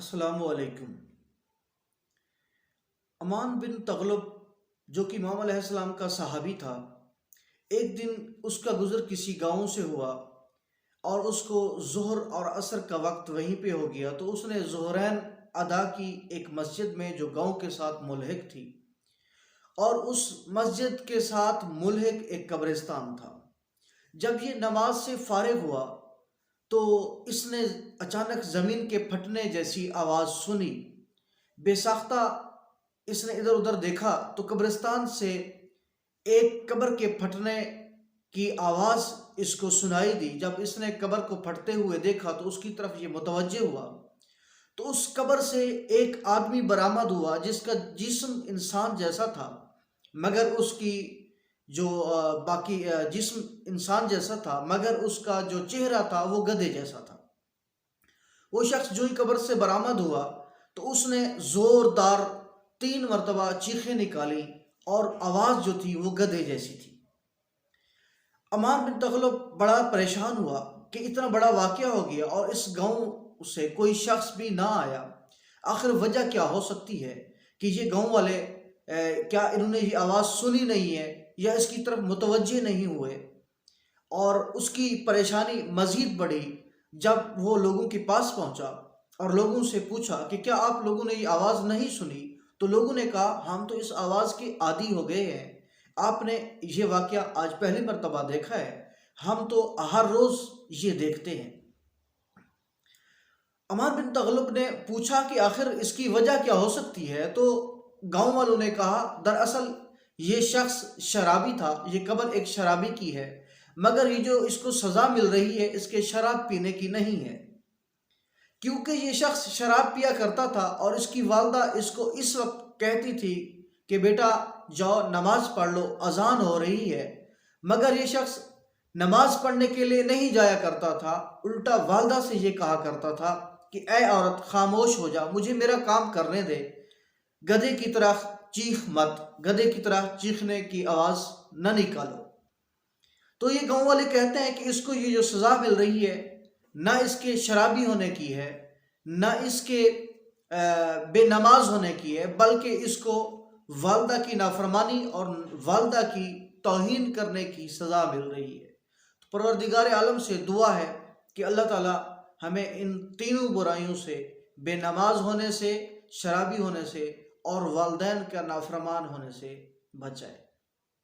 السلام علیکم۔ امان بن تغلب جو کہ امام علیہ السلام کا صحابی تھا، ایک دن اس کا گزر کسی گاؤں سے ہوا اور اس کو ظہر اور عصر کا وقت وہیں پہ ہو گیا، تو اس نے ظہرین ادا کی ایک مسجد میں جو گاؤں کے ساتھ ملحق تھی، اور اس مسجد کے ساتھ ملحق ایک قبرستان تھا۔ جب یہ نماز سے فارغ ہوا تو اس نے اچانک زمین کے پھٹنے جیسی آواز سنی۔ بے ساختہ اس نے ادھر ادھر دیکھا تو قبرستان سے ایک قبر کے پھٹنے کی آواز اس کو سنائی دی۔ جب اس نے قبر کو پھٹتے ہوئے دیکھا تو اس کی طرف یہ متوجہ ہوا تو اس قبر سے ایک آدمی برآمد ہوا جس کا جسم انسان جیسا تھا، مگر اس کی جو باقی جسم انسان جیسا تھا مگر اس کا جو چہرہ تھا وہ گدھے جیسا تھا۔ وہ شخص جو ہی قبر سے برآمد ہوا تو اس نے زوردار 3 مرتبہ چیخیں نکالی اور آواز جو تھی وہ گدھے جیسی تھی۔ امان بن تغلب بڑا پریشان ہوا کہ اتنا بڑا واقعہ ہو گیا اور اس گاؤں سے کوئی شخص بھی نہ آیا، آخر وجہ کیا ہو سکتی ہے کہ یہ گاؤں والے کیا انہوں نے یہ آواز سنی نہیں ہے یا اس کی طرف متوجہ نہیں ہوئے؟ اور اس کی پریشانی مزید بڑھی جب وہ لوگوں کے پاس پہنچا اور لوگوں سے پوچھا کہ کیا آپ لوگوں نے یہ آواز نہیں سنی؟ تو لوگوں نے کہا ہم تو اس آواز کے عادی ہو گئے ہیں، آپ نے یہ واقعہ آج پہلی مرتبہ دیکھا ہے، ہم تو ہر روز یہ دیکھتے ہیں۔ امان بن تغلب نے پوچھا کہ آخر اس کی وجہ کیا ہو سکتی ہے؟ تو گاؤں والوں نے کہا دراصل یہ شخص شرابی تھا، یہ قبر ایک شرابی کی ہے، مگر یہ جو اس کو سزا مل رہی ہے اس کے شراب پینے کی نہیں ہے، کیونکہ یہ شخص شراب پیا کرتا تھا اور اس کی والدہ اس کو اس وقت کہتی تھی کہ بیٹا جاؤ نماز پڑھ لو، اذان ہو رہی ہے، مگر یہ شخص نماز پڑھنے کے لیے نہیں جایا کرتا تھا، الٹا والدہ سے یہ کہا کرتا تھا کہ اے عورت خاموش ہو جا، مجھے میرا کام کرنے دے، گدھے کی طرح چیخ مت، گدھے کی طرح چیخنے کی آواز نہ نکالو۔ تو یہ گاؤں والے کہتے ہیں کہ اس کو یہ جو سزا مل رہی ہے نہ اس کے شرابی ہونے کی ہے، نہ اس کے بے نماز ہونے کی ہے، بلکہ اس کو والدہ کی نافرمانی اور والدہ کی توہین کرنے کی سزا مل رہی ہے۔ تو پروردگار عالم سے دعا ہے کہ اللہ تعالی ہمیں ان تینوں برائیوں سے، بے نماز ہونے سے، شرابی ہونے سے اور والدین کا نافرمان ہونے سے بچائے۔